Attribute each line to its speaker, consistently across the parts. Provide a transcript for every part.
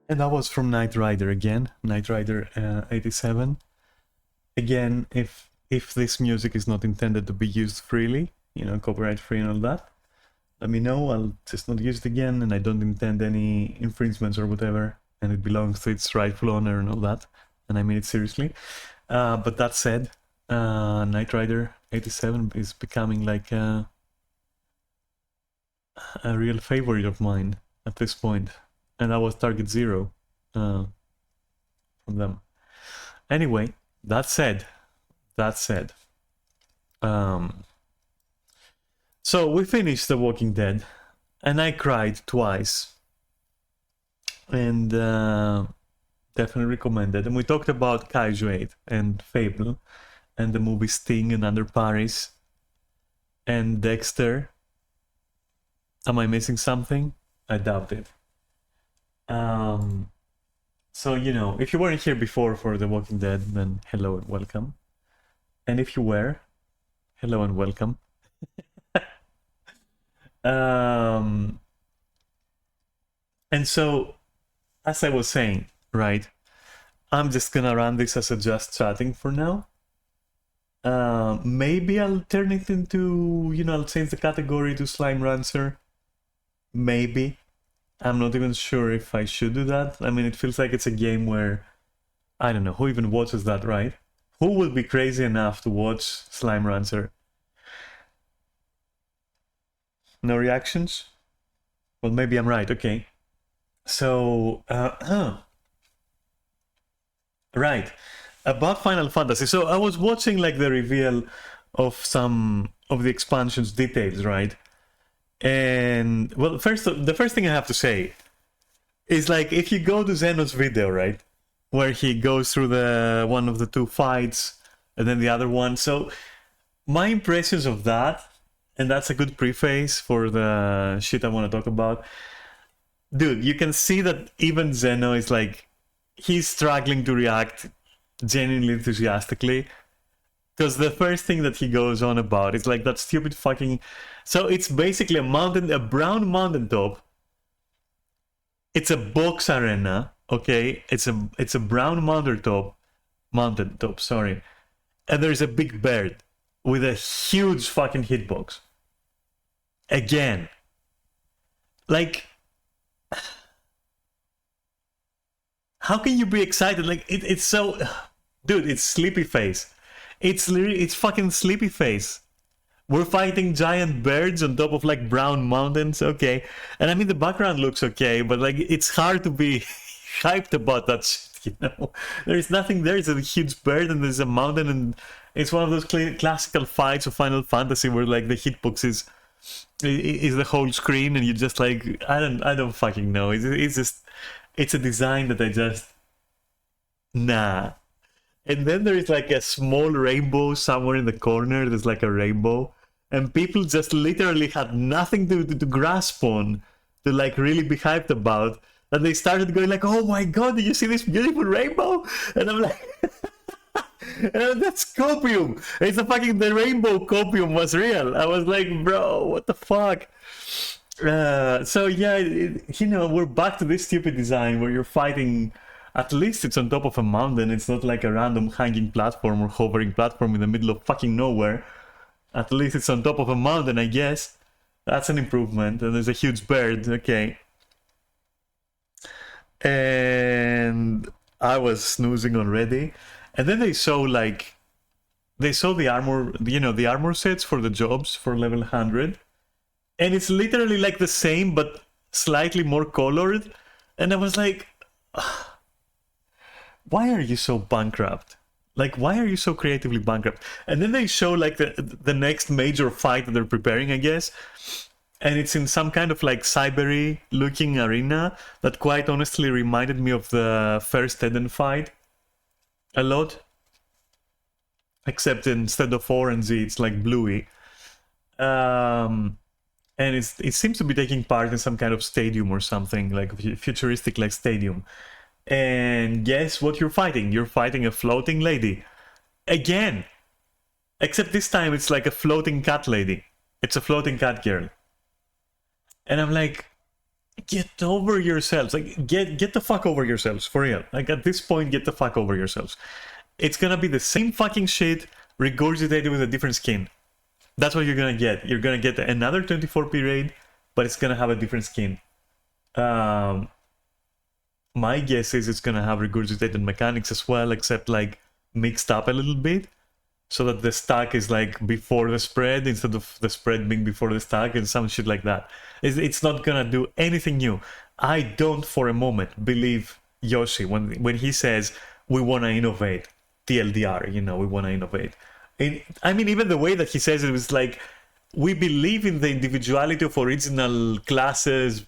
Speaker 1: And that was from Knight Rider again, Knight Rider 87. Again, if this music is not intended to be used freely, you know, copyright free and all that, let me know. I'll just not use it again, and I don't intend any infringements or whatever, and it belongs to its rightful owner and all that, and I mean it seriously. But that said, Knight Rider 87 is becoming like a real favorite of mine at this point. And that was Target Zero from them. Anyway, that said, so we finished The Walking Dead, and I cried twice, and definitely recommend it. And we talked about Kaiju 8 and Fable, and the movie Sting and Under Paris, and Dexter. Am I missing something? I doubt it. So, you know, if you weren't here before for The Walking Dead, then hello and welcome. And if you were, hello and welcome. And so, as I was saying, right, I'm just gonna run this as a just chatting for now. Maybe I'll turn it into, you know, I'll change the category to Slime Rancer. Maybe. I'm not even sure if I should do that. I mean, it feels like it's a game where, I don't know, who even watches that, right? Who would be crazy enough to watch Slime Rancer? No reactions? Well, maybe I'm right, okay. So, right, about Final Fantasy. So I was watching like the reveal of some of the expansions details, right? And, well, the first thing I have to say is, like, if you go to Zeno's video, right, where he goes through the one of the two fights and then the other one. So my impressions of that, and that's a good preface for the shit I want to talk about. Dude, you can see that even Zeno is like, he's struggling to react genuinely enthusiastically. Because the first thing that he goes on about is like that stupid fucking... So it's basically a brown mountaintop. It's a box arena, okay? It's a brown mountaintop, sorry. And there's a big bird with a huge fucking hitbox. Again. Like, how can you be excited? Like, it's so... Dude, it's Sleepy Face. It's literally, it's fucking Sleepy Face. We're fighting giant birds on top of like brown mountains, okay. And I mean, the background looks okay, but like, it's hard to be hyped about that shit, you know? There's nothing there, it's a huge bird and there's a mountain, and it's one of those classical fights of Final Fantasy where like the hitbox is the whole screen, and you just like, I don't fucking know. It's just, it's a design that I just, nah. And then there is like a small rainbow somewhere in the corner. There's like a rainbow. And people just literally had nothing to grasp on, to like really be hyped about. And they started going like, oh my god, did you see this beautiful rainbow? And I'm like, that's copium. It's a fucking, the rainbow copium was real. I was like, bro, what the fuck? So yeah, you know, we're back to this stupid design where you're fighting. At least it's on top of a mountain. It's not like a random hanging platform or hovering platform in the middle of fucking nowhere. At least it's on top of a mountain, I guess. That's an improvement. And there's a huge bird, okay. And I was snoozing already. And then they show like, they show the armor, you know, the armor sets for the jobs for level 100. And it's literally like the same, but slightly more colored. And I was like, why are you so bankrupt? Like, why are you so creatively bankrupt? And then they show like the next major fight that they're preparing, I guess. And it's in some kind of like cybery looking arena that quite honestly reminded me of the first Eden fight a lot. Except instead of orangey, it's like bluey. And it seems to be taking part in some kind of stadium or something, like a futuristic like stadium. And guess what you're fighting? You're fighting a floating lady. Again! Except this time it's like a floating cat lady. It's a floating cat girl. And I'm like, get over yourselves. Like, get the fuck over yourselves, for real. Like, at this point, get the fuck over yourselves. It's gonna be the same fucking shit, regurgitated with a different skin. That's what you're gonna get. You're gonna get another 24p raid, but it's gonna have a different skin. My guess is it's gonna have regurgitated mechanics as well, except like mixed up a little bit, so that the stack is like before the spread instead of the spread being before the stack and some shit like that. It's not gonna do anything new. I don't for a moment believe Yoshi when he says we wanna innovate. TLDR, you know, we wanna innovate. And, I mean, even the way that he says it was like, we believe in the individuality of original classes,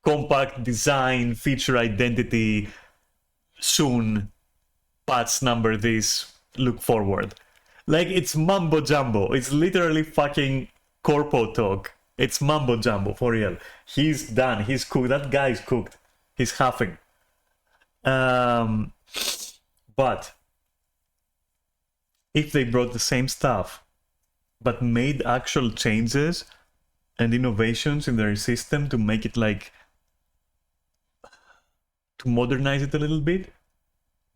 Speaker 1: compact design, feature identity, soon, patch number this, look forward. Like, it's mumbo jumbo. It's literally fucking corpo talk. It's mumbo jumbo, for real. He's done. He's cooked. That guy's cooked. He's huffing. But if they brought the same stuff, but made actual changes and innovations in their system to make it like, to modernize it a little bit,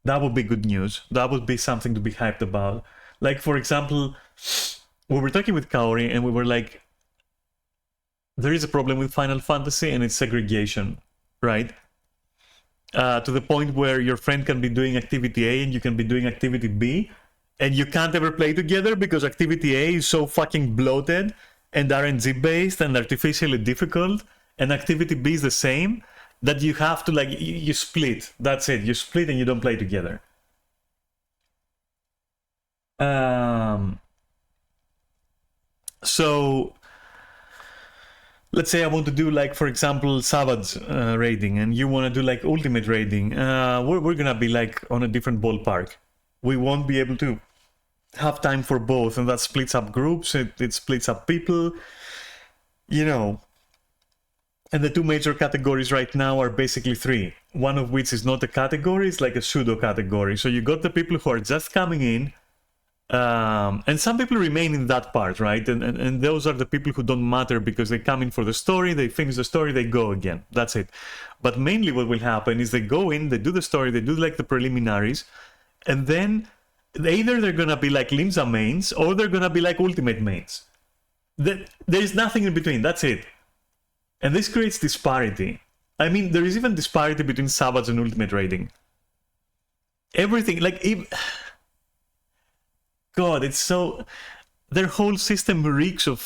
Speaker 1: that would be good news. That would be something to be hyped about. Like, for example, we were talking with Kaori and we were like, there is a problem with Final Fantasy and it's segregation, right? To the point where your friend can be doing activity A and you can be doing activity B, and you can't ever play together because activity A is so fucking bloated and RNG based and artificially difficult, and activity B is the same, that you have to like, you split. That's it. You split and you don't play together. So let's say I want to do like, for example, Savage raiding, and you want to do like Ultimate raiding. We're gonna be like on a different ballpark. We won't be able to have time for both, and that splits up groups, it splits up people, you know. And the two major categories right now are basically three, one of which is not a category, it's like a pseudo category. So you got the people who are just coming in, and some people remain in that part, right? And those are the people who don't matter because they come in for the story, they finish the story, they go again. That's it. But mainly what will happen is they go in, they do the story, they do like the preliminaries, and then either they're gonna be like Limsa mains or they're gonna be like Ultimate mains. There's nothing in between. That's it. And this creates disparity. I mean, there is even disparity between Savage and Ultimate rating. Everything, like, God, it's so... Their whole system reeks of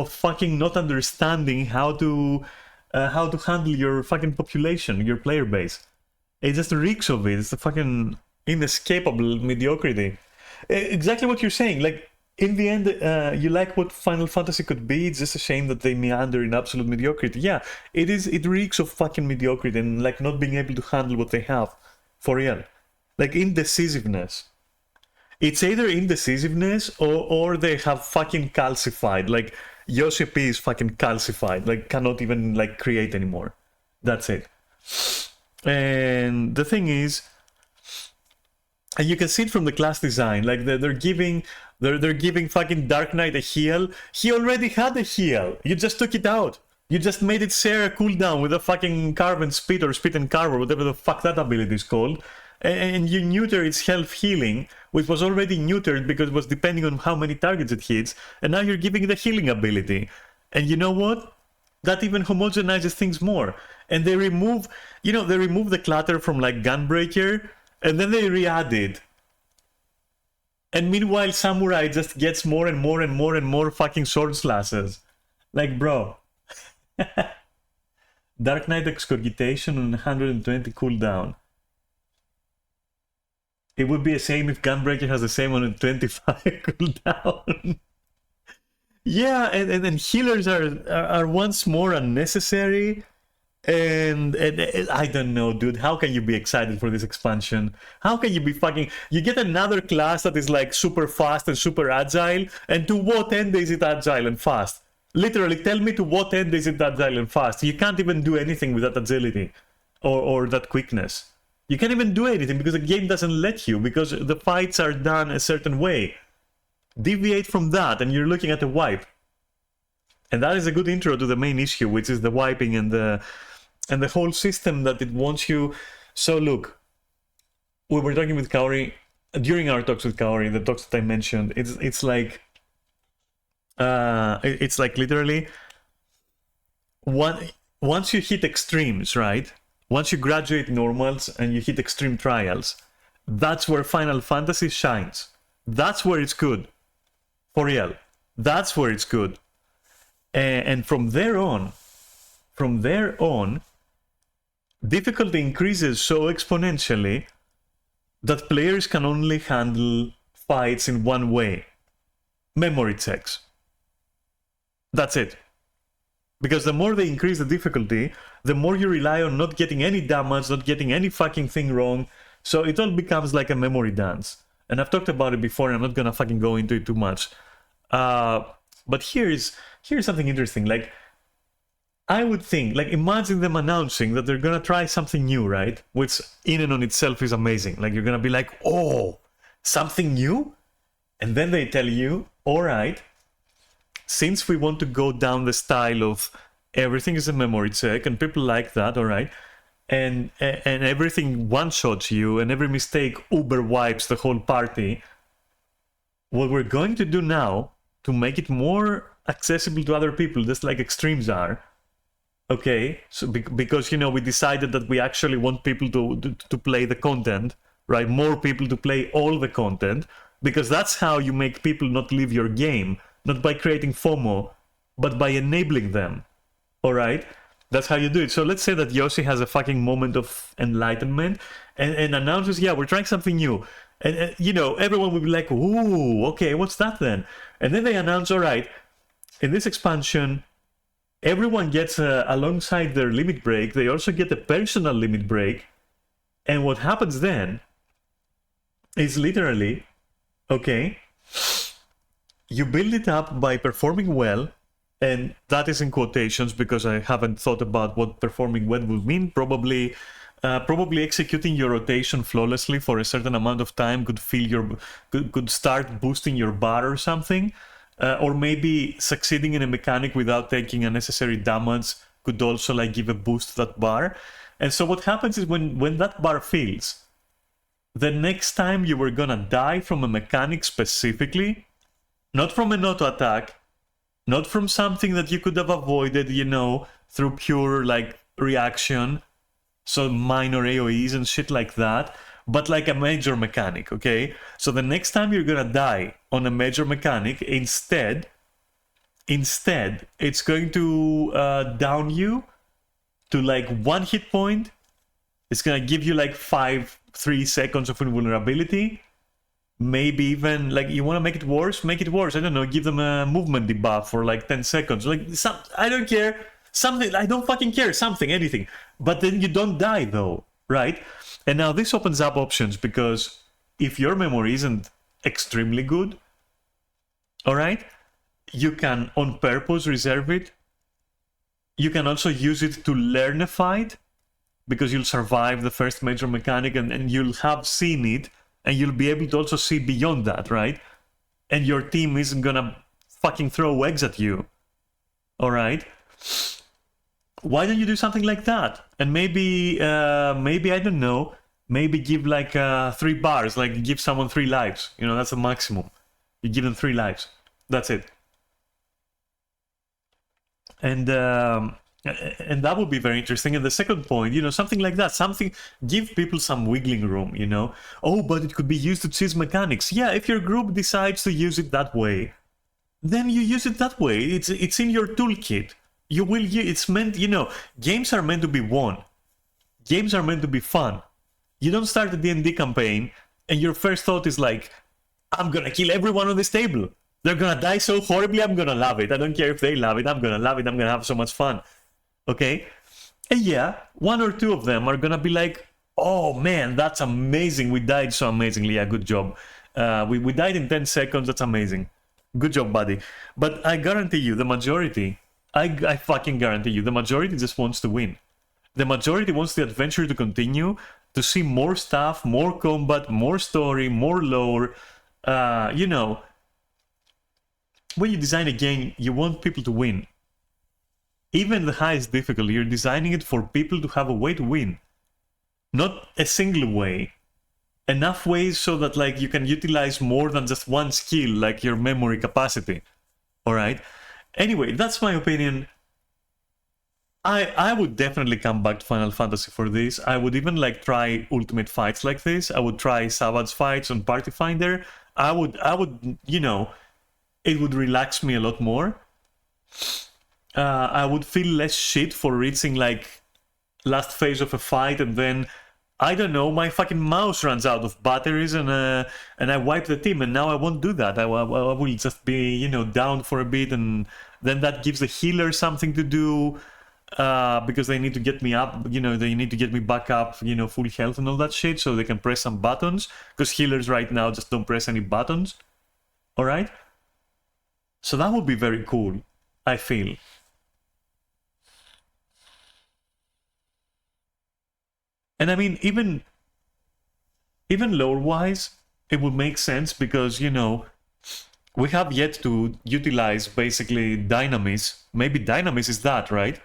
Speaker 1: fucking not understanding how to handle your fucking population, your player base. It just reeks of it. It's a fucking inescapable mediocrity. Exactly what you're saying. Like, in the end, you like what Final Fantasy could be. It's just a shame that they meander in absolute mediocrity. Yeah, it is. It reeks of fucking mediocrity and like not being able to handle what they have, for real. Like indecisiveness. It's either indecisiveness or they have fucking calcified. Like Yoshi P is fucking calcified. Like cannot even like create anymore. That's it. And the thing is, and you can see it from the class design. Like they're giving fucking Dark Knight a heal. He already had a heal. You just took it out. You just made it share a cooldown with a fucking carve and spit or spit and carve or whatever the fuck that ability is called. And you neuter its health healing, which was already neutered because it was depending on how many targets it hits, and now you're giving the healing ability. And you know what? That even homogenizes things more. And they remove, the clutter from like Gunbreaker, and then they re-add it. And meanwhile, Samurai just gets more and more and more and more fucking sword slashes. Like, bro. Dark Knight Excogitation on 120 cooldown. It would be a shame if Gunbreaker has the same on a 25 cooldown. Yeah, and healers are once more unnecessary. And I don't know, dude. How can you be excited for this expansion? How can you be fucking... You get another class that is like super fast and super agile. And to what end is it agile and fast? Literally, tell me to what end is it agile and fast? You can't even do anything with that agility or that quickness. You can't even do anything because the game doesn't let you, because the fights are done a certain way. Deviate from that and you're looking at a wipe. And that is a good intro to the main issue, which is the wiping and the whole system that it wants you. So look, we were talking with Kaori, during our talks with Kaori, the talks that I mentioned, it's like literally once you hit extremes, right? Once you graduate normals and you hit extreme trials, that's where Final Fantasy shines. That's where it's good. For real. That's where it's good. And from there on, difficulty increases so exponentially that players can only handle fights in one way. Memory checks. That's it. Because the more they increase the difficulty, the more you rely on not getting any damage, not getting any fucking thing wrong. So it all becomes like a memory dance. And I've talked about it before, and I'm not gonna fucking go into it too much. But here's something interesting. Like, I would think, like, imagine them announcing that they're gonna try something new, right? Which in and on itself is amazing. Like, you're gonna be like, oh, something new? And then they tell you, all right, since we want to go down the style of everything is a memory check and people like that, all right, and everything one-shots you and every mistake uber wipes the whole party, what we're going to do now to make it more accessible to other people, just like extremes are, okay, so because, we decided that we actually want people to play the content, right, more people to play all the content, because that's how you make people not leave your game. Not by creating FOMO, but by enabling them. Alright? That's how you do it. So let's say that Yoshi has a fucking moment of enlightenment and announces, yeah, we're trying something new. And, everyone will be like, ooh, okay, what's that then? And then they announce, alright, in this expansion, everyone gets, alongside their limit break, they also get a personal limit break. And what happens then is literally, okay, you build it up by performing well, and that is in quotations because I haven't thought about what performing well would mean. Probably executing your rotation flawlessly for a certain amount of time could start boosting your bar or something, or maybe succeeding in a mechanic without taking unnecessary damage could also like give a boost to that bar. And so what happens is when that bar fills, the next time you were gonna die from a mechanic specifically, not from an auto attack, not from something that you could have avoided, you know, through pure like reaction, so minor AoEs and shit like that, but like a major mechanic, okay? So the next time you're gonna die on a major mechanic, instead it's going to down you to like 1 hit point. It's gonna give you like 3 seconds of invulnerability. Maybe even like you want to make it worse, I don't know, give them a movement debuff for like 10 seconds, like some, I don't care, something, I don't fucking care, something, anything, but then you don't die though, right? And now this opens up options, because if your memory isn't extremely good, all right, you can on purpose reserve it. You can also use it to learn a fight, because you'll survive the first major mechanic and you'll have seen it, and you'll be able to also see beyond that, right? And your team isn't gonna fucking throw eggs at you, all right? Why don't you do something like that? And maybe I don't know, maybe give like 3 bars, like give someone 3 lives. You know, that's the maximum. You give them 3 lives. That's it. And that would be very interesting. And the second point, you know, something like that, something, give people some wiggling room, you know. Oh, but it could be used to cheese mechanics. Yeah, if your group decides to use it that way, then you use it that way. It's in your toolkit. You will. It's meant, you know, games are meant to be won. Games are meant to be fun. You don't start a D&D campaign and your first thought is like, I'm gonna kill everyone on this table. They're gonna die so horribly, I'm gonna love it. I don't care if they love it, I'm gonna love it, I'm gonna have so much fun. Okay? And yeah, 1 or 2 of them are gonna be like, oh man, that's amazing, we died so amazingly, yeah, good job. We died in 10 seconds, that's amazing. Good job, buddy. But I guarantee you, the majority, I fucking guarantee you, the majority just wants to win. The majority wants the adventure to continue, to see more stuff, more combat, more story, more lore. You know, when you design a game, you want people to win. Even the highest difficulty, you're designing it for people to have a way to win. Not a single way. Enough ways so that like you can utilize more than just one skill, like your memory capacity. Alright? Anyway, that's my opinion. I would definitely come back to Final Fantasy for this. I would even like try ultimate fights like this. I would try Savage fights on Party Finder. I would, you know, it would relax me a lot more. I would feel less shit for reaching like last phase of a fight and then, I don't know, my fucking mouse runs out of batteries and I wipe the team, and now I won't do that. I will just be, you know, down for a bit, and then that gives the healer something to do. Because they need to get me up, you know, they need to get me back up, you know, full health and all that shit, so they can press some buttons, because healers right now just don't press any buttons. Alright? So that would be very cool, I feel. And I mean, even lore-wise, it would make sense, because, you know, we have yet to utilize basically Dynamis. Maybe Dynamis is that, right?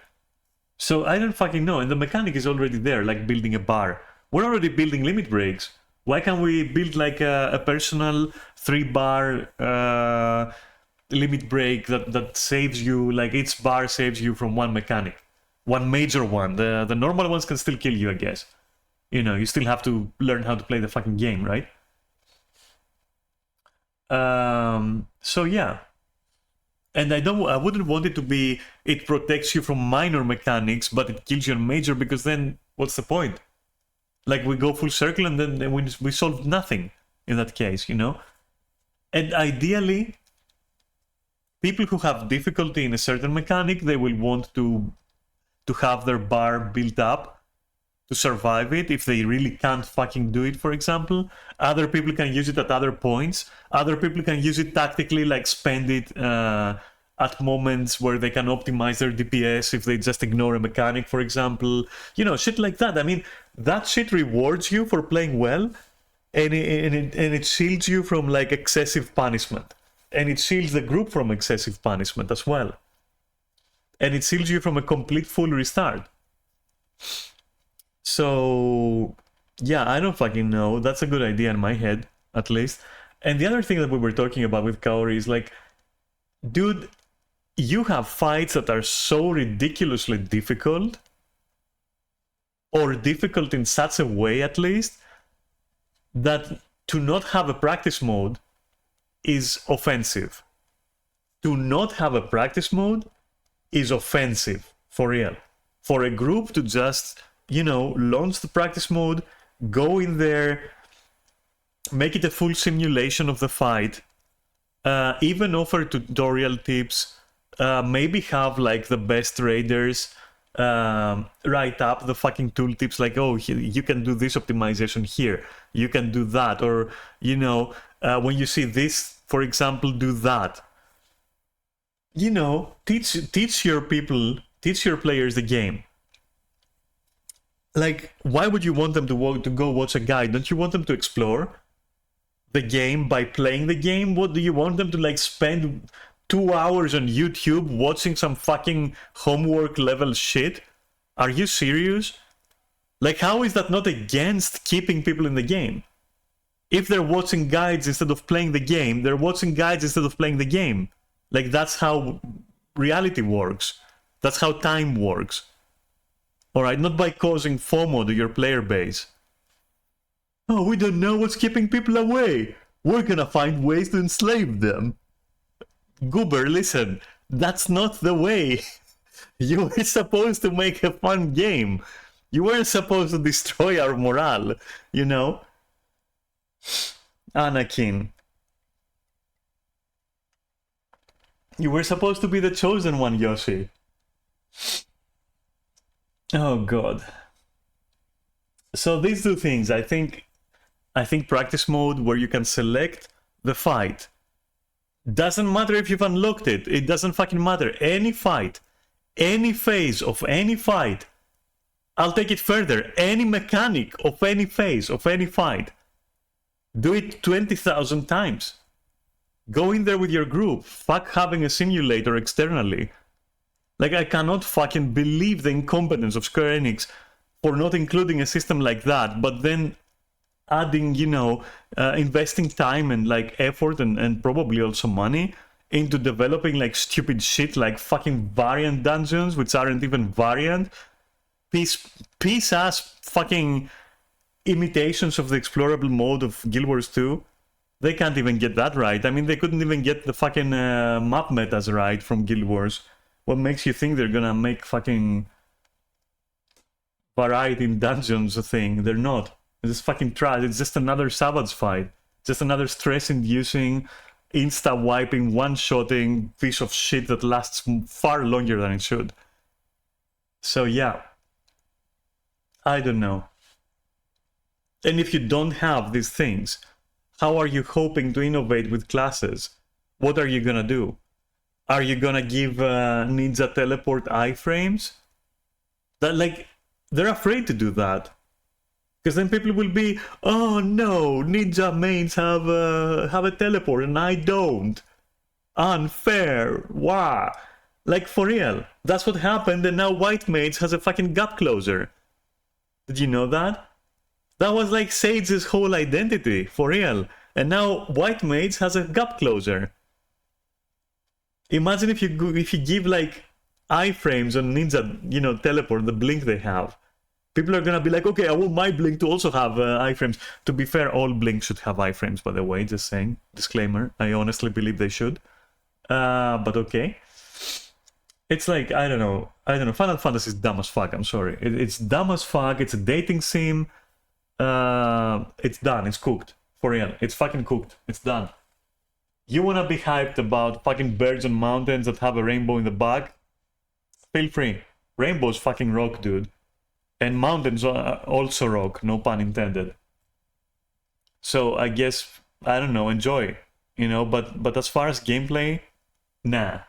Speaker 1: So I don't fucking know, and the mechanic is already there, like building a bar. We're already building limit breaks. Why can't we build like a personal 3-bar limit break that saves you, like each bar saves you from one mechanic? One major one. The normal ones can still kill you, I guess. You know, you still have to learn how to play the fucking game, right? So yeah. And I wouldn't want it to be, it protects you from minor mechanics, but it kills you on major, because then what's the point? Like, we go full circle and then we solve nothing in that case, you know? And ideally, people who have difficulty in a certain mechanic, they will want to have their bar built up to survive it if they really can't fucking do it, for example. Other people can use it at other points. Other people can use it tactically, like spend it at moments where they can optimize their DPS if they just ignore a mechanic, for example. You know, shit like that. I mean, that shit rewards you for playing well, and it shields you from like excessive punishment. And it shields the group from excessive punishment as well. And it shields you from a complete full restart. So, yeah, I don't fucking know. That's a good idea in my head, at least. And the other thing that we were talking about with Kaori is like, dude, you have fights that are so ridiculously difficult, or difficult in such a way at least, that to not have a practice mode is offensive. To not have a practice mode is offensive, for real. For a group to just, launch the practice mode, go in there, make it a full simulation of the fight, even offer tutorial tips, maybe have like the best raiders write up the fucking tooltips, like, oh, you can do this optimization here, you can do that, or when you see this, for example, do that. Teach your people, teach your players the game. Like, why would you want them to go watch a guide? Don't you want them to explore the game by playing the game? What do you want them to, like, spend 2 hours on YouTube watching some fucking homework level shit? Are you serious? Like, how is that not against keeping people in the game? If they're watching guides instead of playing the game, they're watching guides instead of playing the game. Like, that's how reality works. That's how time works. Alright, not by causing FOMO to your player base. Oh, we don't know what's keeping people away. We're gonna find ways to enslave them. Goober, listen, that's not the way. You were supposed to make a fun game. You weren't supposed to destroy our morale, Anakin. You were supposed to be the chosen one, Yoshi. Oh god. So these two things, I think practice mode where you can select the fight. Doesn't matter if you've unlocked it. It doesn't fucking matter. Any fight, any phase of any fight. I'll take it further. Any mechanic of any phase of any fight. Do it 20,000 times. Go in there with your group. Fuck having a simulator externally. Like, I cannot fucking believe the incompetence of Square Enix for not including a system like that, but then adding, investing time and, like, effort and probably also money into developing, like, stupid shit like fucking variant dungeons, which aren't even variant. Piece-ass fucking imitations of the explorable mode of Guild Wars 2. They can't even get that right. I mean, they couldn't even get the fucking map metas right from Guild Wars. What makes you think they're gonna make fucking variety in dungeons a thing? They're not. It's just fucking trash. It's just another Savage fight. Just another stress-inducing, insta-wiping, one-shotting piece of shit that lasts far longer than it should. So yeah. I don't know. And if you don't have these things, how are you hoping to innovate with classes? What are you gonna do? Are you gonna give Ninja Teleport iframes? That, like, they're afraid to do that. Because then people will be, oh no, Ninja mains have a teleport and I don't. Unfair. Wow. Like, for real. That's what happened, and now White Mage has a fucking gap closer. Did you know that? That was like Sage's whole identity, for real. And now White Mage has a gap closer. Imagine if you give, like, iframes on Ninja, Teleport, the blink they have. People are gonna be like, okay, I want my blink to also have iframes. To be fair, all blinks should have iframes, by the way, just saying. Disclaimer, I honestly believe they should. But okay. It's like, I don't know, Final Fantasy is dumb as fuck, I'm sorry. It's dumb as fuck, it's a dating sim. It's done, it's cooked. For real, it's fucking cooked, it's done. You wanna be hyped about fucking birds on mountains that have a rainbow in the back? Feel free. Rainbows fucking rock, dude. And mountains also rock, no pun intended. So I guess, I don't know, enjoy. But as far as gameplay, nah.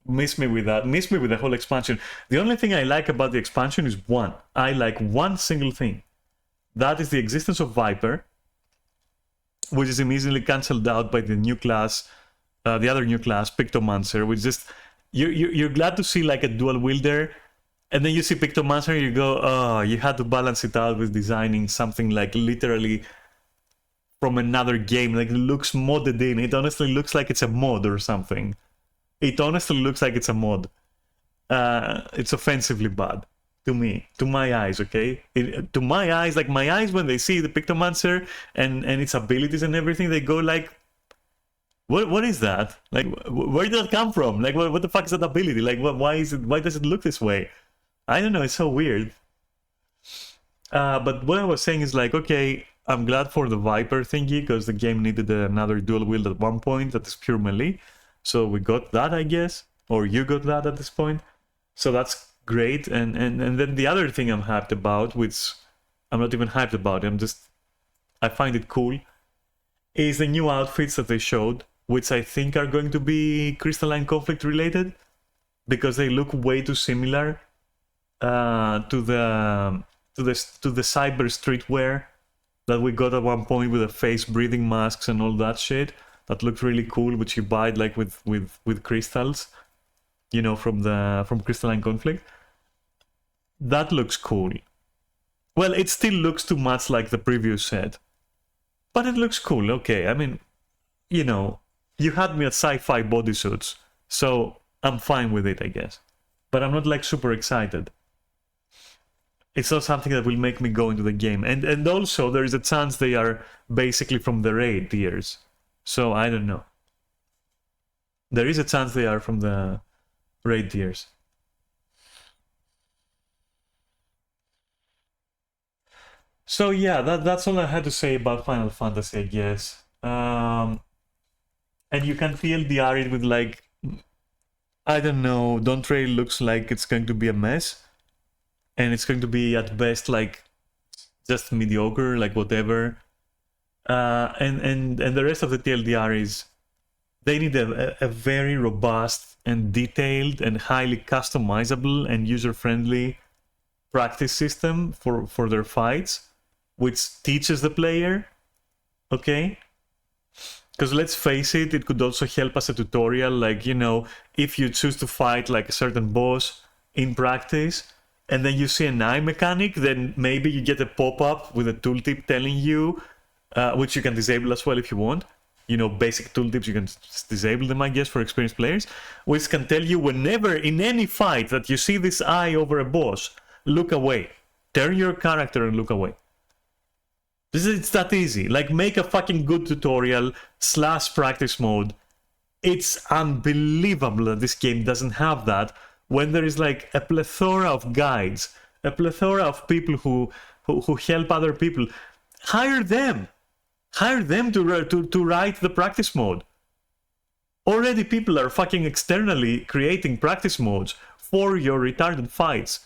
Speaker 1: Miss me with that. Miss me with the whole expansion. The only thing I like about the expansion is one. I like one single thing. That is the existence of Viper, which is immediately cancelled out by the new class, the other new class, Pictomancer, which just, you're glad to see like a dual wielder, and then you see Pictomancer and you go, oh, you had to balance it out with designing something like literally from another game. Like, it looks modded in. It honestly looks like it's a mod or something. It honestly looks like it's a mod. It's offensively bad to me, to my eyes, okay? To my eyes, like my eyes when they see the Pictomancer and its abilities and everything, they go like, what is that? Like, where did that come from? Like, what the fuck is that ability? Like, why does it look this way? I don't know, it's so weird. But what I was saying is like, okay, I'm glad for the Viper thingy, because the game needed another dual wield at one point that is pure melee. So we got that, I guess. Or you got that at this point. So that's great. And then the other thing I'm hyped about, which I'm not even hyped about, I find it cool, is the new outfits that they showed, which I think are going to be Crystalline Conflict related, because they look way too similar to the cyber streetwear that we got at one point with the face breathing masks and all that shit. That looked really cool, which you buy like with crystals, you know, from Crystalline Conflict. That looks cool. Well, it still looks too much like the previous set, but it looks cool. Okay, I mean, you know, you had me at sci-fi bodysuits, so I'm fine with it, I guess. But I'm not like super excited. It's not something that will make me go into the game. And also, there is a chance they are basically from the raid tiers. So, I don't know. There is a chance they are from the raid tiers. So, yeah, that's all I had to say about Final Fantasy, I guess. And you can feel the it with, like, I don't know, Don't really looks like it's going to be a mess. And it's going to be at best like just mediocre, like whatever. And the rest of the TLDR is they need a very robust and detailed and highly customizable and user-friendly practice system for their fights, which teaches the player, okay? Because let's face it, it could also help as a tutorial, like, you know, if you choose to fight like a certain boss in practice, and then you see an eye mechanic, then maybe you get a pop-up with a tooltip telling you, which you can disable as well if you want. You know, basic tooltips, you can disable them, I guess, for experienced players, which can tell you whenever in any fight that you see this eye over a boss, look away. Turn your character and look away. It's that easy. Like, make a fucking good tutorial / practice mode. It's unbelievable that this game doesn't have that, when there is like a plethora of guides, a plethora of people who help other people. Hire them to write the practice mode. Already people are fucking externally creating practice modes for your retarded fights.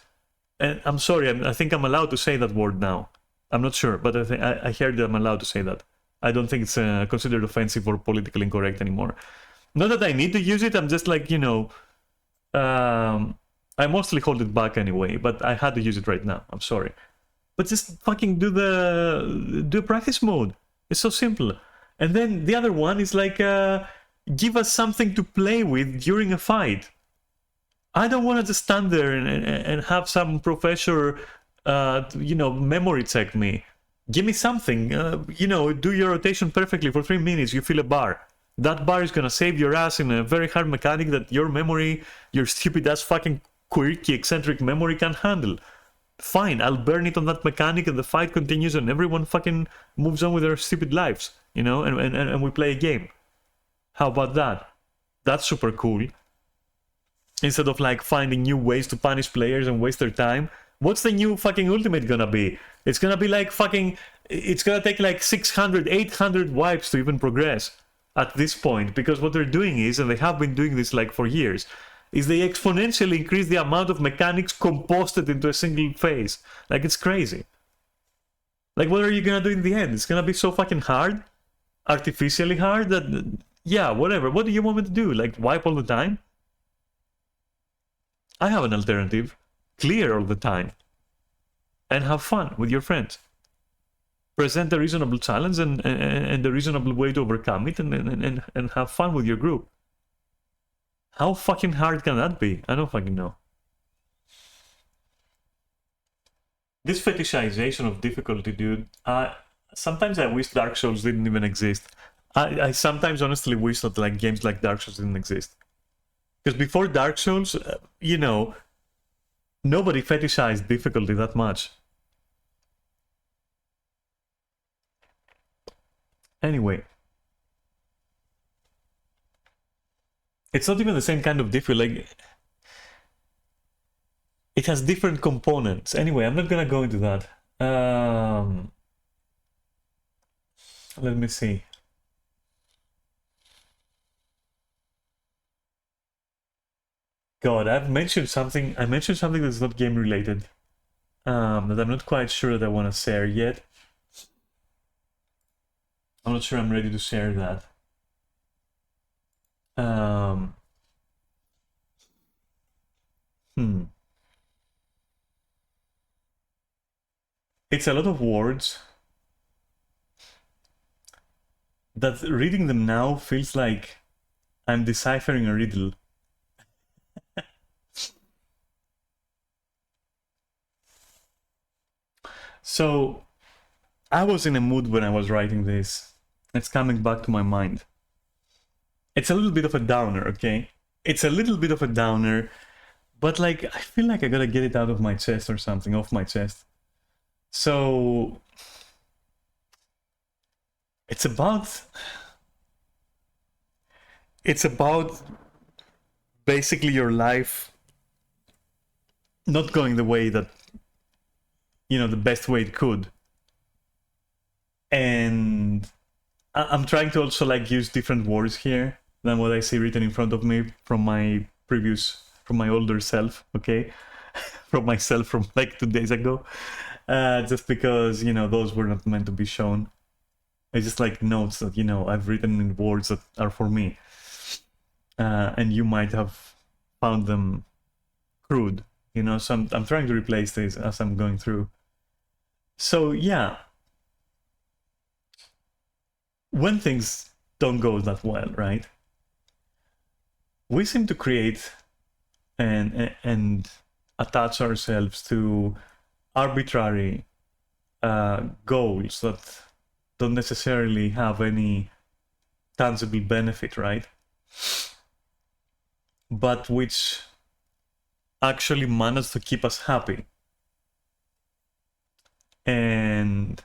Speaker 1: And I'm sorry, I think I'm allowed to say that word now. I'm not sure, but I heard that I'm allowed to say that. I don't think it's considered offensive or politically incorrect anymore. Not that I need to use it, I'm just like, you know, I mostly hold it back anyway, but I had to use it right now. I'm sorry. But just fucking do practice mode. It's so simple. And then the other one is like, give us something to play with during a fight. I don't want to just stand there and have some professor, you know, memory check me. Give me something. You know, do your rotation perfectly for 3 minutes. You feel a bar. That bar is gonna save your ass in a very hard mechanic that your memory, your stupid ass fucking quirky eccentric memory can handle. Fine, I'll burn it on that mechanic and the fight continues and everyone fucking moves on with their stupid lives, you know, and we play a game. How about that? That's super cool. Instead of like finding new ways to punish players and waste their time, what's the new fucking ultimate gonna be? It's gonna be like fucking, it's gonna take like 600, 800 wipes to even progress at this point, because what they're doing is, and they have been doing this like for years, is they exponentially increase the amount of mechanics composted into a single phase. Like, it's crazy. Like, what are you gonna do in the end? It's gonna be so fucking hard, artificially hard, that, yeah, whatever. What do you want me to do? Like, wipe all the time? I have an alternative. Clear all the time. And have fun with your friends. Present a reasonable challenge and a reasonable way to overcome it, and have fun with your group. How fucking hard can that be? I don't fucking know. This fetishization of difficulty, dude. Sometimes I wish Dark Souls didn't even exist. I sometimes honestly wish that like games like Dark Souls didn't exist. Because before Dark Souls, you know, nobody fetishized difficulty that much. Anyway, it's not even the same kind of difficulty. Like, it has different components. Anyway, I'm not gonna go into that. Let me see. God, I mentioned something that's not game related. That I'm not quite sure that I want to share yet. I'm not sure I'm ready to share that. It's a lot of words that reading them now feels like I'm deciphering a riddle. So, I was in a mood when I was writing this. It's coming back to my mind. It's a little bit of a downer, okay? It's a little bit of a downer, but like, I feel like I gotta get it out of my chest or something, off my chest. So, it's about basically your life not going the way that, you know, the best way it could. And I'm trying to also like use different words here than what I see written in front of me from my older self, okay? From myself from like 2 days ago. Just because, you know, those were not meant to be shown. It's just like notes that, you know, I've written in words that are for me. And you might have found them crude, you know, so I'm trying to replace this as I'm going through. So yeah, when things don't go that well, right? We seem to create and attach ourselves to arbitrary goals that don't necessarily have any tangible benefit, right? But which actually manage to keep us happy. And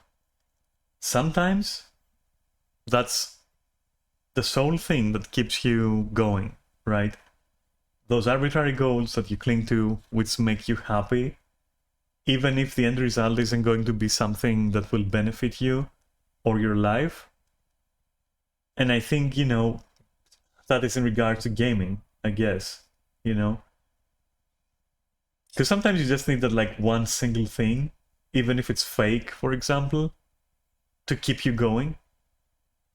Speaker 1: sometimes that's the sole thing that keeps you going, right? Those arbitrary goals that you cling to, which make you happy, even if the end result isn't going to be something that will benefit you or your life. And I think, you know, that is in regard to gaming, I guess, you know? Because sometimes you just need that like one single thing, even if it's fake, for example, to keep you going.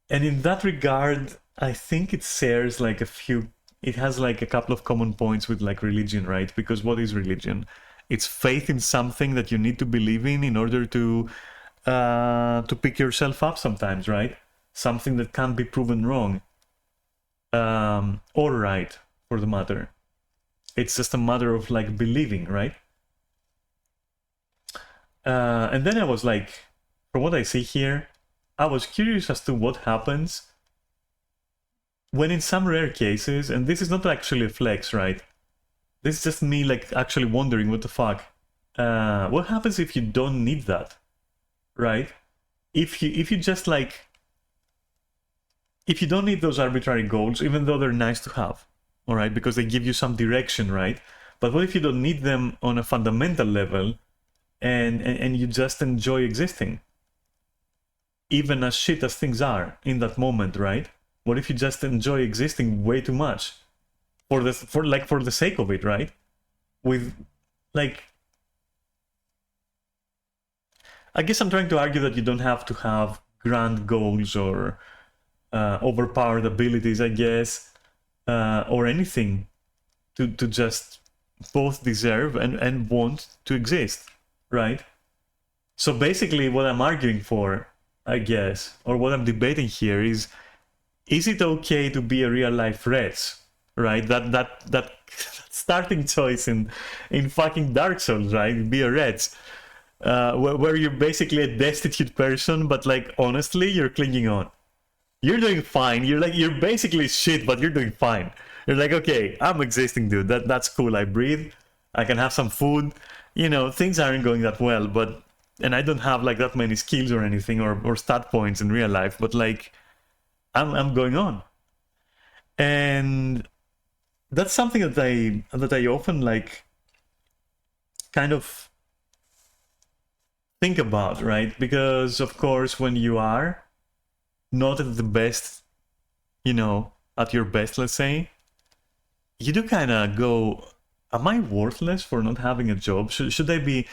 Speaker 1: And in that regard, I think it shares like it has like a couple of common points with like religion, right? Because what is religion? It's faith in something that you need to believe in order to pick yourself up sometimes, right? Something that can't be proven wrong. Or right, for the matter. It's just a matter of like believing, right? And then I was like, from what I see here, I was curious as to what happens when in some rare cases, and this is not actually a flex, right? This is just me like actually wondering what the fuck. What happens if you don't need that, right? If you just like, if you don't need those arbitrary goals, even though they're nice to have, all right, because they give you some direction, right? But what if you don't need them on a fundamental level, and you just enjoy existing, even as shit as things are in that moment, right? What if you just enjoy existing way too much for the sake of it, right? With like, I guess I'm trying to argue that you don't have to have grand goals or overpowered abilities, I guess, or anything to just both deserve and want to exist, right? So basically what I'm arguing for, I guess, or what I'm debating here is it okay to be a real life wretch, right? That starting choice in fucking Dark Souls, right? Be a wretch. Where you're basically a destitute person, but like honestly, you're clinging on. You're doing fine. You're basically shit, but you're doing fine, You're like, okay, I'm existing, dude. That's cool. I breathe. I can have some food. You know, things aren't going that well, but and I don't have like that many skills or anything or stat points in real life, but like I'm going on. And that's something that I often like kind of think about, right? Because of course when you are not at the best, you know, at your best, let's say, you do kind of go, am I worthless for not having a job? Should I be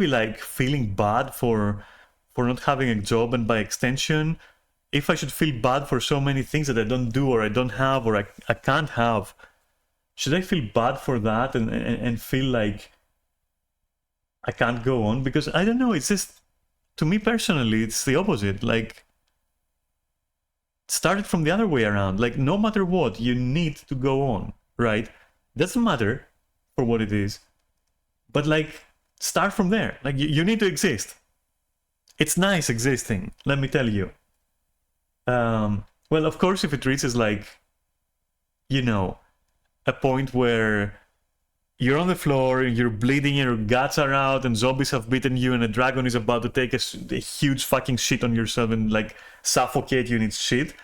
Speaker 1: like feeling bad for not having a job, and by extension, if I should feel bad for so many things that I don't do or I don't have or I can't have, should I feel bad for that and feel like I can't go on? Because I don't know, it's just, to me personally, it's the opposite. Like, start it from the other way around. Like, no matter what, you need to go on, right? Doesn't matter for what it is, but like, start from there. Like, you need to exist. It's nice existing, let me tell you. Well, of course, if it reaches like, you know, a point where you're on the floor and you're bleeding, your guts are out, and zombies have bitten you, and a dragon is about to take a huge fucking shit on yourself and like suffocate you in its shit.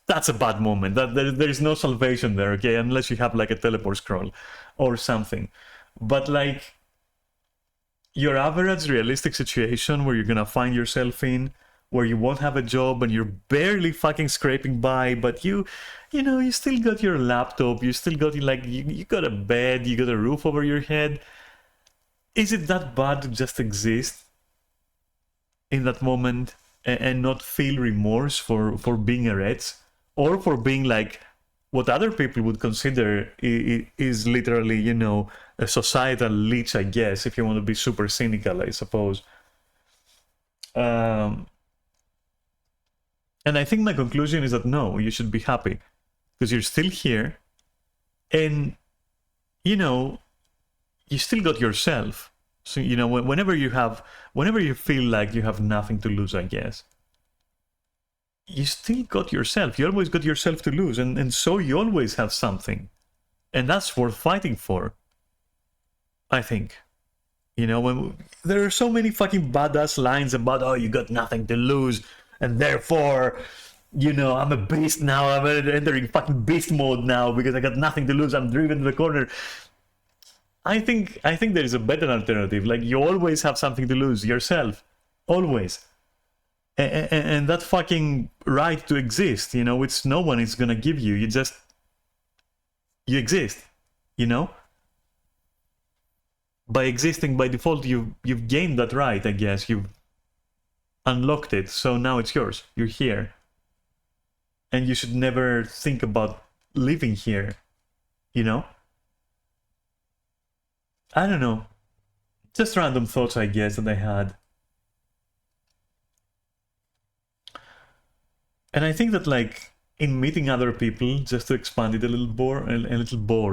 Speaker 1: That's a bad moment. There is no salvation there, okay? Unless you have like a teleport scroll or something. But like your average realistic situation where you're gonna find yourself in, where you won't have a job and you're barely fucking scraping by, but you know, you still got your laptop, you still got like you got a bed, you got a roof over your head. Is it that bad to just exist in that moment and not feel remorse for being a wretch, or for being like what other people would consider is literally, you know, a societal leech, I guess, if you want to be super cynical, I suppose. And I think my conclusion is that no, you should be happy because you're still here, and you know, you still got yourself. So you know, whenever you feel like you have nothing to lose, I guess, you still got yourself. You always got yourself to lose, and so you always have something, and that's worth fighting for, I think. You know, when there are so many fucking badass lines about, oh, you got nothing to lose, and therefore, you know, I'm a beast now. I'm entering fucking beast mode now because I got nothing to lose. I'm driven to the corner. I think there is a better alternative. Like, you always have something to lose, yourself, always, and that fucking right to exist, you know, which no one is gonna give you. You exist, you know. By existing by default, you've gained that right, I guess. You've unlocked it, so now it's yours. You're here, and you should never think about living here, you know. I don't know, just random thoughts, I guess, that I had. And I think that, like, in meeting other people, just to expand it a little more,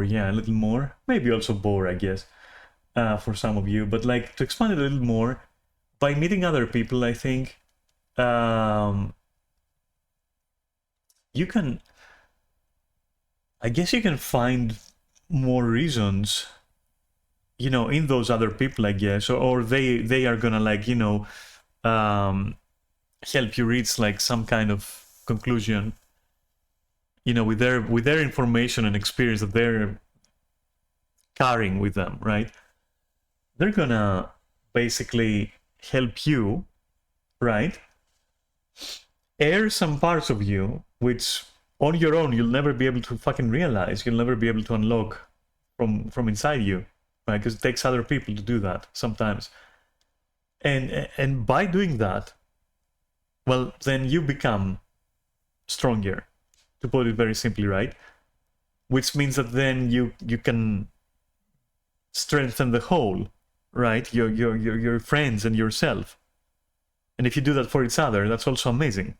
Speaker 1: yeah, a little more, maybe also bore, I guess, for some of you, but like to expand it a little more, by meeting other people, I think you can, I guess you can find more reasons, you know, in those other people, I guess, or they are gonna, like, you know, help you reach like some kind of conclusion, you know, with their information and experience that they're carrying with them, right? They're gonna basically help you, right, air some parts of you which on your own you'll never be able to fucking realize, you'll never be able to unlock from inside you, right? Because it takes other people to do that sometimes, and by doing that, well, then you become stronger, to put it very simply, right? Which means that then you can strengthen the whole, right? Your friends and yourself. And if you do that for each other, that's also amazing.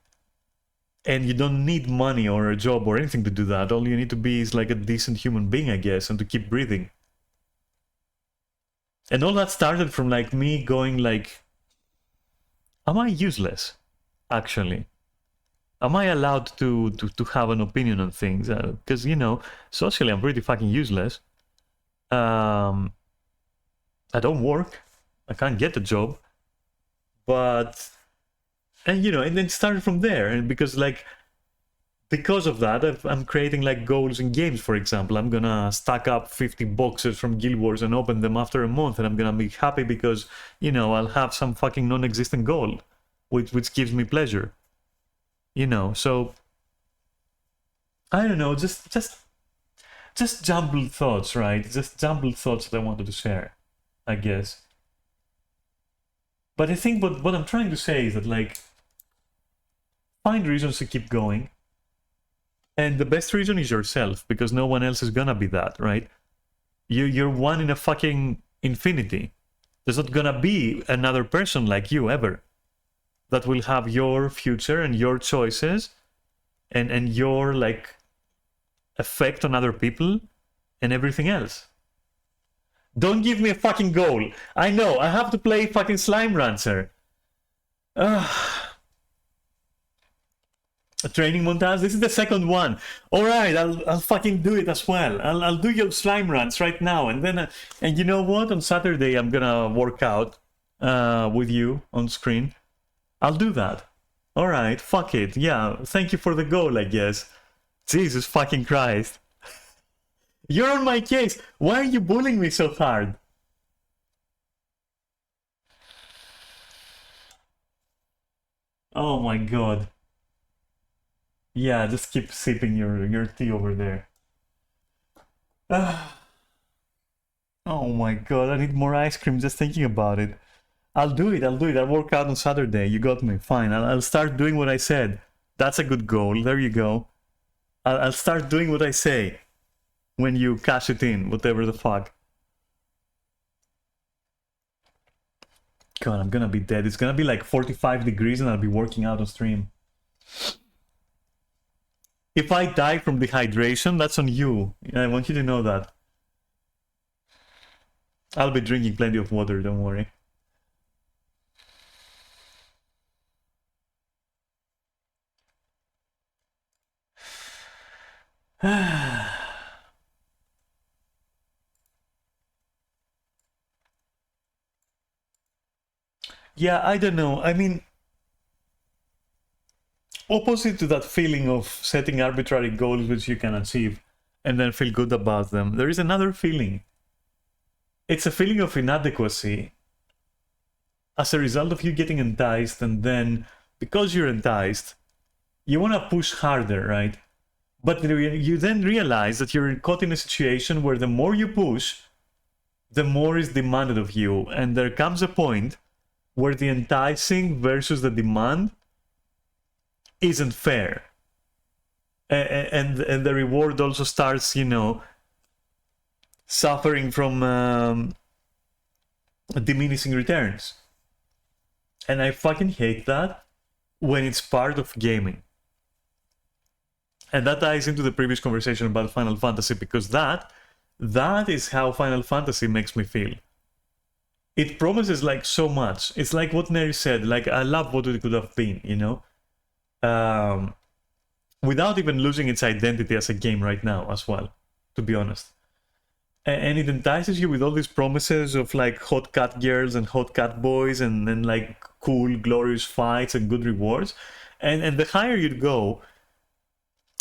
Speaker 1: And you don't need money or a job or anything to do that. All you need to be is like a decent human being, I guess, and to keep breathing. And all that started from like me going like, am I useless, actually? Am I allowed to have an opinion on things? Because, you know, socially I'm pretty fucking useless. I don't work. I can't get a job. But, and you know, and then started from there. And because of that, I'm creating like goals in games, for example. I'm gonna stack up 50 boxes from Guild Wars and open them after a month, and I'm gonna be happy because, you know, I'll have some fucking non-existent goal, which gives me pleasure. You know, so I don't know, just jumbled thoughts, right? Just jumbled thoughts that I wanted to share, I guess. But I think what I'm trying to say is that, like, find reasons to keep going. And the best reason is yourself, because no one else is gonna be that, right? You're one in a fucking infinity. There's not gonna be another person like you ever that will have your future and your choices and your, like, effect on other people and everything else. Don't give me a fucking goal. I know, I have to play fucking Slime Rancher. A training montage. This is the second one. All right, I'll fucking do it as well. I'll do your slime runs right now, and then and you know what? On Saturday I'm gonna work out with you on screen. I'll do that. All right, fuck it. Yeah, thank you for the goal, I guess. Jesus fucking Christ. You're on my case. Why are you bullying me so hard? Oh my god. Yeah, just keep sipping your tea over there. Oh my god, I need more ice cream just thinking about it. I'll do it. I'll work out on Saturday. You got me. Fine. I'll start doing what I said. That's a good goal. There you go. I'll start doing what I say when you cash it in, whatever the fuck. God, I'm gonna be dead. It's gonna be like 45 degrees and I'll be working out on stream. If I die from dehydration, that's on you. I want you to know that. I'll be drinking plenty of water, don't worry. Yeah, I don't know. I mean, opposite to that feeling of setting arbitrary goals which you can achieve and then feel good about them, there is another feeling. It's a feeling of inadequacy as a result of you getting enticed, and then because you're enticed, you want to push harder, right? But you then realize that you're caught in a situation where the more you push, the more is demanded of you, and there comes a point where the enticing versus the demand isn't fair. And the reward also starts, you know, suffering from diminishing returns. And I fucking hate that when it's part of gaming. And that ties into the previous conversation about Final Fantasy, because that is how Final Fantasy makes me feel. It promises like so much. It's like what Neri said, like, I love what it could have been, you know? Without even losing its identity as a game right now as well, to be honest. And it entices you with all these promises of like hot cat girls and hot cat boys and like cool, glorious fights and good rewards. And the higher you go,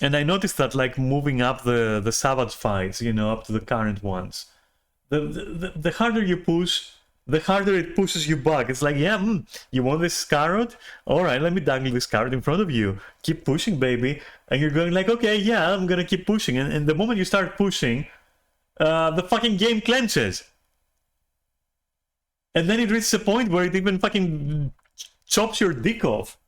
Speaker 1: and I noticed that like moving up the Savage fights, you know, up to the current ones, the harder you push, the harder it pushes you back. It's like, yeah, you want this carrot? All right, let me dangle this carrot in front of you. Keep pushing, baby. And you're going like, okay, yeah, I'm gonna keep pushing. And the moment you start pushing, the fucking game clenches. And then it reaches a point where it even fucking chops your dick off.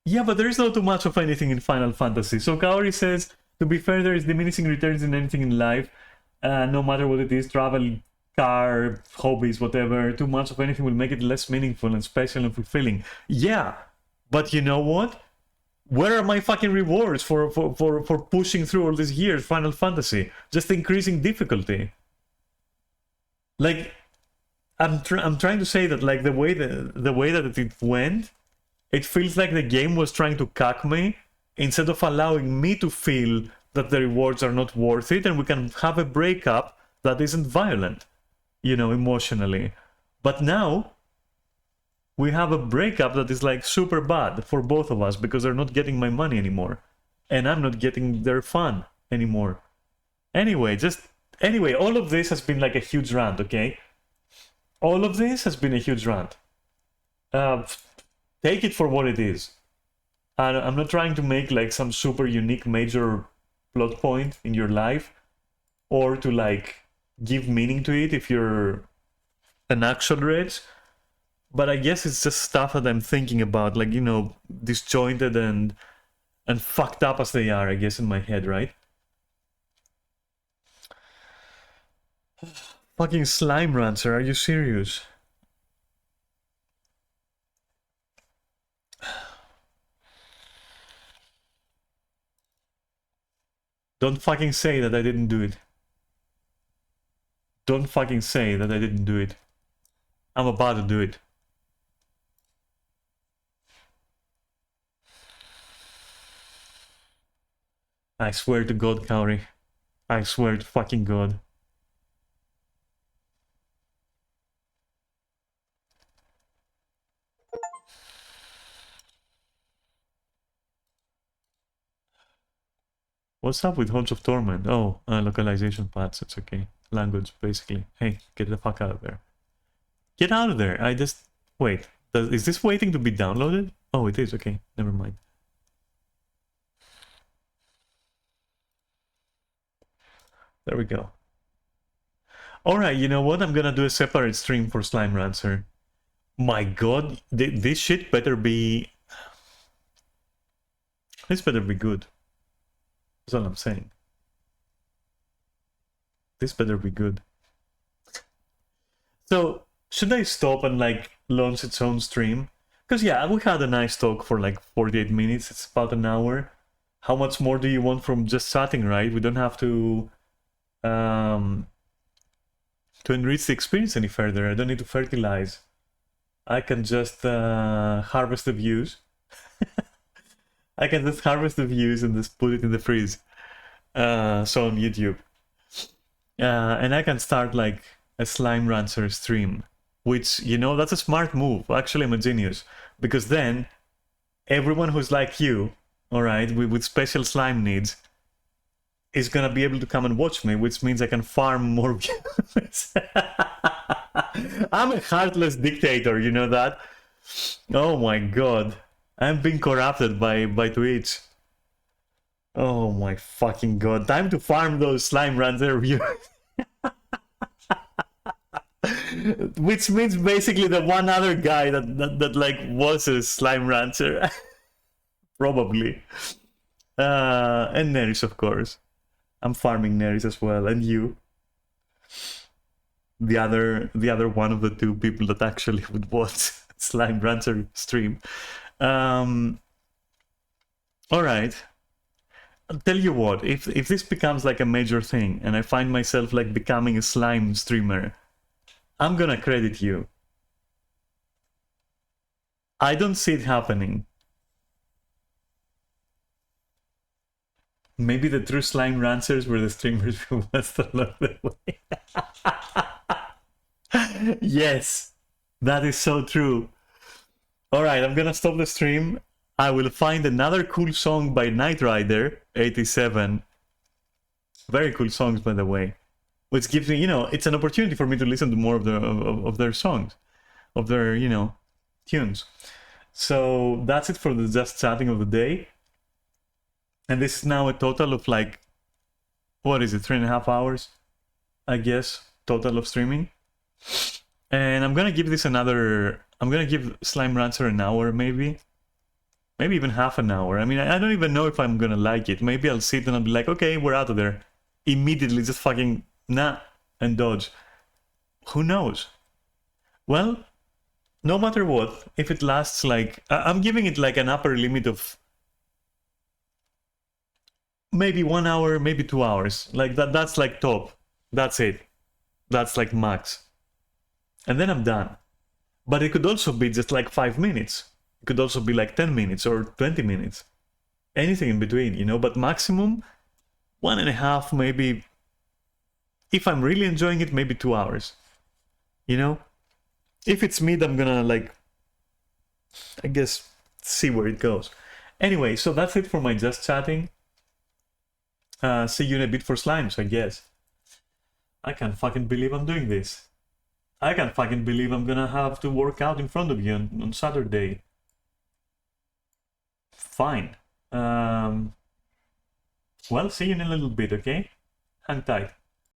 Speaker 1: Yeah, but there is not too much of anything in Final Fantasy. So Kaori says, to be fair, there is diminishing returns in anything in life. No matter what it is, travel, car, hobbies, whatever. Too much of anything will make it less meaningful and special and fulfilling. Yeah, but you know what? Where are my fucking rewards for pushing through all these years Final Fantasy? Just increasing difficulty. Like, I'm trying to say that like the way that it went, it feels like the game was trying to cuck me instead of allowing me to feel that the rewards are not worth it and we can have a breakup that isn't violent, you know, emotionally. But now we have a breakup that is like super bad for both of us because they're not getting my money anymore and I'm not getting their fun anymore. Anyway, all of this has been like a huge rant, okay? All of this has been a huge rant. Take it for what it is. I'm not trying to make like some super unique major plot point in your life or to like give meaning to it if you're an actual rich. But I guess it's just stuff that I'm thinking about, like, you know, disjointed and fucked up as they are, I guess, in my head, right? Fucking slime rancher, are you serious? Don't fucking say that I didn't do it. Don't fucking say that I didn't do it. I'm about to do it. I swear to God, Kaori. I swear to fucking God. What's up with Horns of Torment? Oh, localization paths, it's okay. Language, basically. Hey, get the fuck out of there. Get out of there! I just... Wait, is this waiting to be downloaded? Oh, it is, okay. Never mind. There we go. Alright, you know what? I'm gonna do a separate stream for Slime Rancer. My god, this shit better be... This better be good. That's all I'm saying. This better be good. So, should I stop and like launch its own stream? Because yeah, we had a nice talk for like 48 minutes. It's about an hour. How much more do you want from just chatting, right? We don't have to enrich the experience any further. I don't need to fertilize. I can just harvest the views. I can just harvest the views and just put it in the freeze. So on YouTube. And I can start like a Slime Rancher stream. Which, you know, that's a smart move. Actually, I'm a genius. Because then, everyone who's like you, alright, with special slime needs, is gonna be able to come and watch me, which means I can farm more viewers. I'm a heartless dictator, you know that? Oh my god. I'm being corrupted by Twitch. Oh my fucking god. Time to farm those Slime Rancher viewers. Which means basically the one other guy that like was a Slime Rancher. Probably. And Neris, of course. I'm farming Neris as well, and you. The other one of the two people that actually would watch Slime Rancher stream. Alright. I'll tell you what, if this becomes like a major thing and I find myself like becoming a slime streamer, I'm gonna credit you. I don't see it happening. Maybe the true Slime Ranchers were the streamers who watched along the way. Yes, that is so true. Alright, I'm gonna stop the stream. I will find another cool song by Knight Rider 87. Very cool songs, by the way. Which gives me, you know, it's an opportunity for me to listen to more of their songs, of their, you know, tunes. So that's it for the just chatting of the day. And this is now a total of like, what is it, 3.5 hours, I guess, total of streaming. And I'm gonna give this another, I'm gonna give Slime Rancher an hour maybe. Maybe even half an hour. I mean, I don't even know if I'm gonna like it. Maybe I'll sit and I'll be like, okay, we're out of there. Immediately just fucking, nah, and dodge. Who knows? Well, no matter what, if it lasts like, I'm giving it like an upper limit of maybe 1 hour, maybe 2 hours. Like that's like top. That's it. That's like max. and then I'm done. But it could also be just like 5 minutes. It could also be like 10 minutes or 20 minutes. Anything in between, you know, but maximum 1.5, maybe, if I'm really enjoying it, maybe 2 hours. You know? If it's mid, I'm gonna, like, I guess, see where it goes. Anyway, so that's it for my just chatting. See you in a bit for slimes, I guess. I can't fucking believe I'm doing this. I can't fucking believe I'm gonna have to work out in front of you on Saturday. Fine. Well, see you in a little bit, okay? Hang tight.